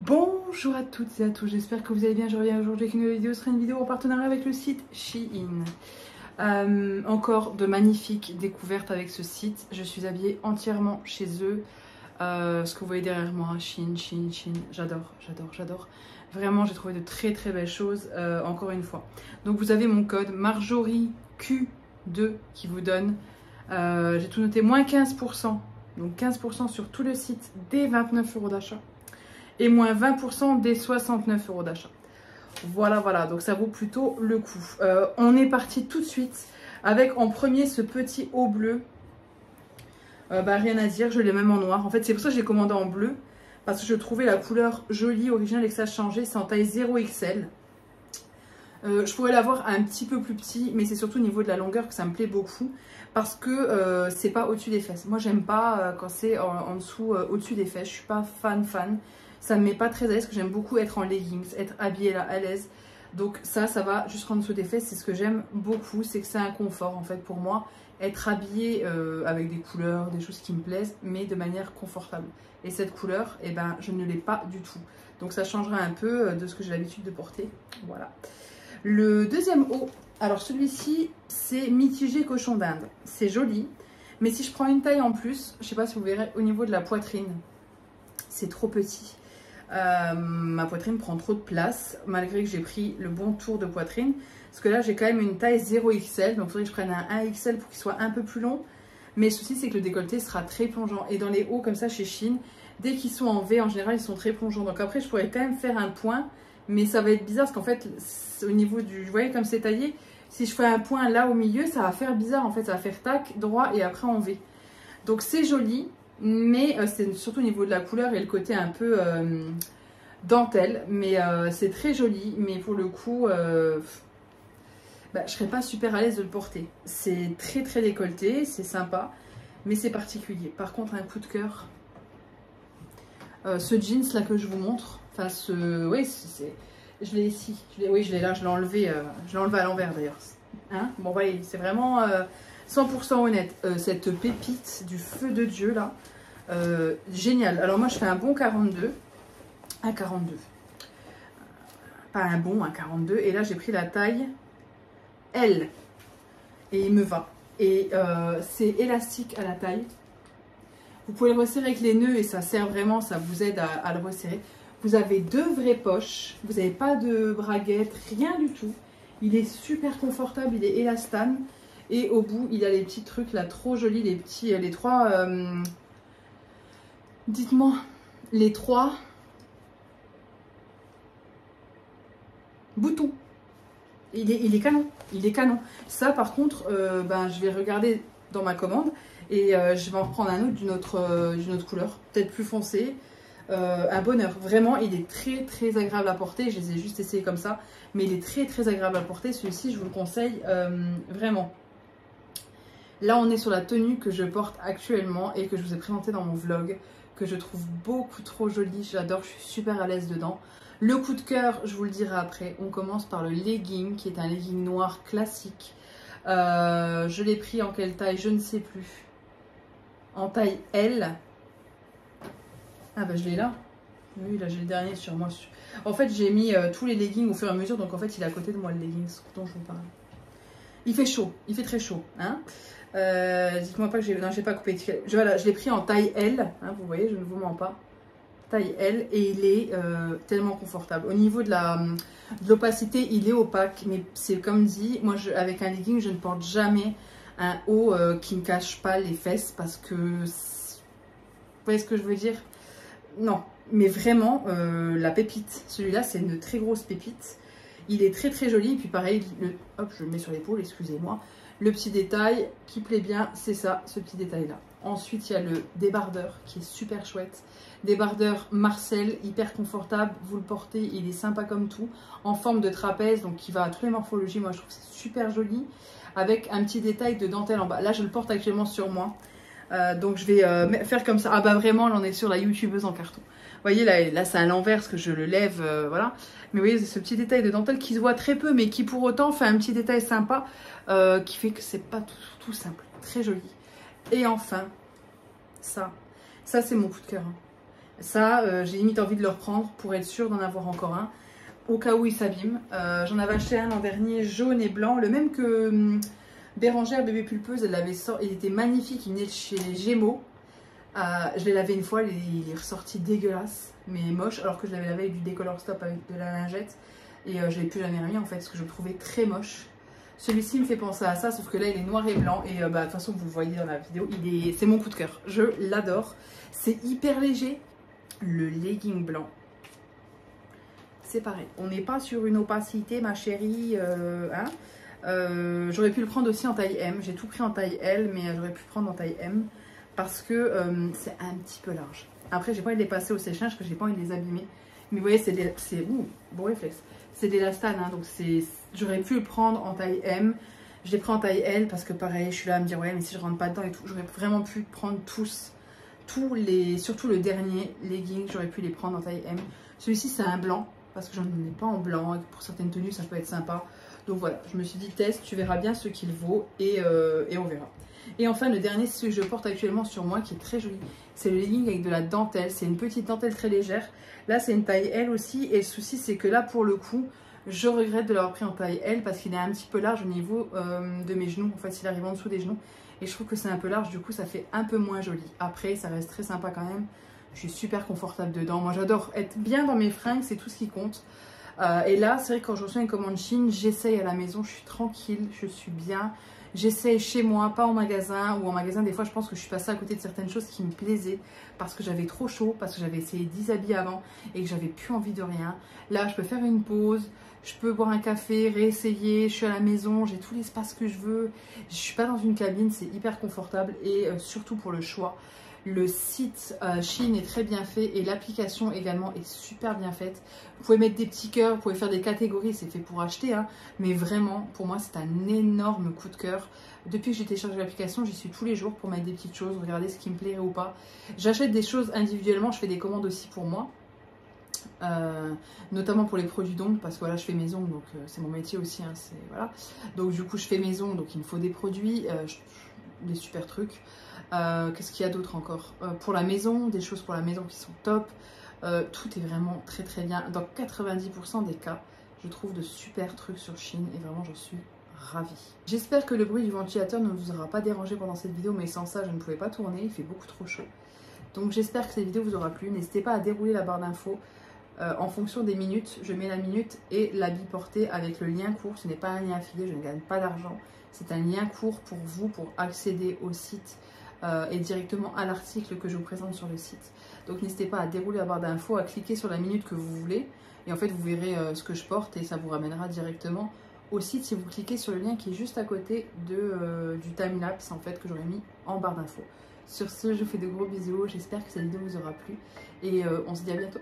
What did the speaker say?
Bonjour à toutes et à tous, j'espère que vous allez bien. Je reviens aujourd'hui avec une nouvelle vidéo. Ce sera une vidéo en partenariat avec le site Shein. Encore de magnifiques découvertes avec ce site. Je suis habillée entièrement chez eux. Ce que vous voyez derrière moi, Shein. J'adore. Vraiment, j'ai trouvé de très belles choses, encore une fois. Donc vous avez mon code MarjorieQ2 qui vous donne, j'ai tout noté, moins 15%. Donc 15% sur tout le site dès 29 € d'achat. Et moins 20% des 69 € d'achat. Voilà, donc ça vaut plutôt le coup. On est parti tout de suite avec en premier ce petit haut bleu. Rien à dire, je l'ai même en noir. En fait, c'est pour ça que j'ai commandé en bleu. Parce que je trouvais la couleur jolie, originale et que ça changeait. C'est en taille 0XL. Je pourrais l'avoir un petit peu plus petit, mais c'est surtout au niveau de la longueur que ça me plaît beaucoup. Parce que c'est pas au-dessus des fesses. Moi, j'aime pas quand c'est en dessous, au-dessus des fesses. Je suis pas fan. Ça ne me met pas très à l'aise, parce que j'aime beaucoup être en leggings, être habillée là, à l'aise. Donc ça va jusqu'en dessous des fesses. C'est ce que j'aime beaucoup, c'est que c'est un confort en fait pour moi. Être habillée avec des couleurs, des choses qui me plaisent, mais de manière confortable. Et cette couleur, eh ben, je ne l'ai pas du tout. Donc ça changera un peu de ce que j'ai l'habitude de porter. Voilà. Le deuxième haut, alors celui-ci, c'est mitigé cochon d'Inde. C'est joli, mais si je prends une taille en plus, je ne sais pas si vous verrez au niveau de la poitrine, c'est trop petit. Ma poitrine prend trop de place, malgré que j'ai pris le bon tour de poitrine. Parce que là, j'ai quand même une taille 0XL, donc il faudrait que je prenne un 1XL pour qu'il soit un peu plus long. Mais le souci, c'est que le décolleté sera très plongeant. Et dans les hauts comme ça chez Shein, dès qu'ils sont en V, en général, ils sont très plongeants. Donc après, je pourrais quand même faire un point, mais ça va être bizarre parce qu'en fait, au niveau du... Vous voyez comme c'est taillé, si je fais un point là au milieu, ça va faire bizarre en fait. Ça va faire tac, droit et après en V. Donc c'est joli, mais c'est surtout au niveau de la couleur et le côté un peu dentelle. Mais c'est très joli, mais pour le coup... je serais pas super à l'aise de le porter. C'est très décolleté, c'est sympa, mais c'est particulier. Par contre, un coup de cœur, ce jeans là que je vous montre, enfin oui, je l'ai ici, oui je l'ai là, je l'ai enlevé à l'envers d'ailleurs. Hein, bon voyez, c'est vraiment 100% honnête. Cette pépite du feu de Dieu là, génial. Alors moi je fais un bon 42, un 42, pas un bon, un 42, et là j'ai pris la taille L et il me va, et c'est élastique à la taille. Vous pouvez le resserrer avec les nœuds et ça sert vraiment, ça vous aide à le resserrer. Vous avez deux vraies poches, vous n'avez pas de braguette, rien du tout. Il est super confortable, il est élastane, et au bout il a les petits trucs là trop jolis, les trois dites-moi, les trois boutons. Il est canon. Ça par contre, je vais regarder dans ma commande et je vais en reprendre un autre d'une autre couleur, peut-être plus foncé. Un bonheur, vraiment il est très agréable à porter. Je les ai juste essayés comme ça, mais il est très agréable à porter. Celui-ci je vous le conseille vraiment. Là on est sur la tenue que je porte actuellement et que je vous ai présentée dans mon vlog, que je trouve beaucoup trop jolie. J'adore, je suis super à l'aise dedans. Le coup de cœur, je vous le dirai après. On commence par le legging, qui est un legging noir classique. Je l'ai pris en quelle taille? Je ne sais plus. En taille L. Ah bah je l'ai là. Oui, là j'ai le dernier sur moi. En fait, j'ai mis tous les leggings au fur et à mesure. Donc en fait, il est à côté de moi le legging dont je vous parle. Il fait chaud, il fait très chaud. Hein, dites-moi pas que j'ai... Non, j'ai pas coupé. Voilà, je l'ai pris en taille L. Hein, vous voyez, je ne vous mens pas. Taille L, et il est tellement confortable. Au niveau de l'opacité, il est opaque, mais c'est comme dit, moi avec un legging, je ne porte jamais un haut qui ne cache pas les fesses, parce que, vous voyez ce que je veux dire? Non, mais vraiment, la pépite, celui-là, c'est une très grosse pépite. Il est très joli, et puis pareil, hop, je le mets sur l'épaule, excusez-moi. Le petit détail qui plaît bien, c'est ça, ce petit détail-là. Ensuite, il y a le débardeur qui est super chouette. Débardeur Marcel, hyper confortable. Vous le portez, il est sympa comme tout. En forme de trapèze, donc qui va à toutes les morphologies. Moi, je trouve que c'est super joli. Avec un petit détail de dentelle en bas. Là, je le porte actuellement sur moi. Donc, je vais faire comme ça. Ah bah vraiment, là, on est sur la youtubeuse en carton. Vous voyez, là c'est à l'envers parce que je le lève, voilà. Mais vous voyez, c'est ce petit détail de dentelle qui se voit très peu, mais qui pour autant fait un petit détail sympa, qui fait que c'est pas tout simple. Très joli. Et enfin, ça c'est mon coup de cœur. Hein. Ça, j'ai limite envie de le reprendre pour être sûre d'en avoir encore un, au cas où il s'abîme. J'en avais acheté un l'an dernier, jaune et blanc, le même que Bérangère Bébé Pulpeuse, il était magnifique, il venait de chez Gémeaux. Je l'ai lavé une fois, il est ressorti dégueulasse, mais moche, alors que je l'avais lavé avec du Décolor Stop avec de la lingette. Et je l'ai plus jamais remis en fait, parce que je le trouvais très moche. Celui-ci me fait penser à ça, sauf que là il est noir et blanc. Et de toute façon vous le voyez dans la vidéo, c'est mon coup de cœur. Je l'adore. C'est hyper léger. Le legging blanc, c'est pareil. On n'est pas sur une opacité ma chérie. J'aurais pu le prendre aussi en taille M. J'ai tout pris en taille L, mais j'aurais pu prendre en taille M. Parce que c'est un petit peu large. Après, j'ai pas envie de les passer au séchage, parce que j'ai pas envie de les abîmer. Mais vous voyez, c'est bon réflexe. C'est de l'élastane, hein, donc j'aurais pu le prendre en taille M. Je l'ai pris en taille L parce que pareil, je suis là à me dire ouais, mais si je rentre pas dedans et tout, j'aurais vraiment pu prendre surtout le dernier legging, j'aurais pu les prendre en taille M. Celui-ci, c'est un blanc parce que j'en ai pas en blanc. Et pour certaines tenues, ça peut être sympa. Donc voilà, je me suis dit test, tu verras bien ce qu'il vaut et on verra. Et enfin, le dernier, c'est ce que je porte actuellement sur moi qui est très joli. C'est le legging avec de la dentelle. C'est une petite dentelle très légère. Là, c'est une taille L aussi. Et le souci, c'est que là, pour le coup, je regrette de l'avoir pris en taille L parce qu'il est un petit peu large au niveau de mes genoux. En fait, il arrive en dessous des genoux. Et je trouve que c'est un peu large. Du coup, ça fait un peu moins joli. Après, ça reste très sympa quand même. Je suis super confortable dedans. Moi, j'adore être bien dans mes fringues. C'est tout ce qui compte. Et là, c'est vrai que quand je reçois une commande Chine, j'essaye à la maison. Je suis tranquille. Je suis bien. J'essaie chez moi, pas en magasin, ou en magasin des fois je pense que je suis passée à côté de certaines choses qui me plaisaient parce que j'avais trop chaud, parce que j'avais essayé 10 habits avant et que j'avais plus envie de rien. Là je peux faire une pause, je peux boire un café, réessayer, je suis à la maison, j'ai tout l'espace que je veux, je suis pas dans une cabine, c'est hyper confortable et surtout pour le choix. Le site Shein est très bien fait et l'application également est super bien faite. Vous pouvez mettre des petits cœurs, vous pouvez faire des catégories, c'est fait pour acheter, hein, mais vraiment pour moi c'est un énorme coup de cœur. Depuis que j'ai téléchargé l'application, j'y suis tous les jours pour mettre des petites choses, regarder ce qui me plairait ou pas. J'achète des choses individuellement, je fais des commandes aussi pour moi. Notamment pour les produits d'ongles parce que voilà je fais mes ongles donc c'est mon métier aussi hein, voilà. Donc du coup je fais mes ongles donc il me faut des produits, des super trucs. Qu'est-ce qu'il y a d'autre encore pour la maison, des choses pour la maison qui sont top. Tout est vraiment très très bien. Dans 90% des cas je trouve de super trucs sur Shein et vraiment j'en suis ravie. J'espère que le bruit du ventilateur ne vous aura pas dérangé pendant cette vidéo, mais sans ça je ne pouvais pas tourner, il fait beaucoup trop chaud. Donc j'espère que cette vidéo vous aura plu. N'hésitez pas à dérouler la barre d'infos. En fonction des minutes, je mets la minute et l'habit porté avec le lien court. Ce n'est pas un lien affilié, je ne gagne pas d'argent. C'est un lien court pour vous, pour accéder au site et directement à l'article que je vous présente sur le site. Donc n'hésitez pas à dérouler la barre d'infos, à cliquer sur la minute que vous voulez. Et en fait, vous verrez ce que je porte et ça vous ramènera directement au site si vous cliquez sur le lien qui est juste à côté du timelapse en fait, que j'aurais mis en barre d'infos. Sur ce, je vous fais de gros bisous. J'espère que cette vidéo vous aura plu et on se dit à bientôt.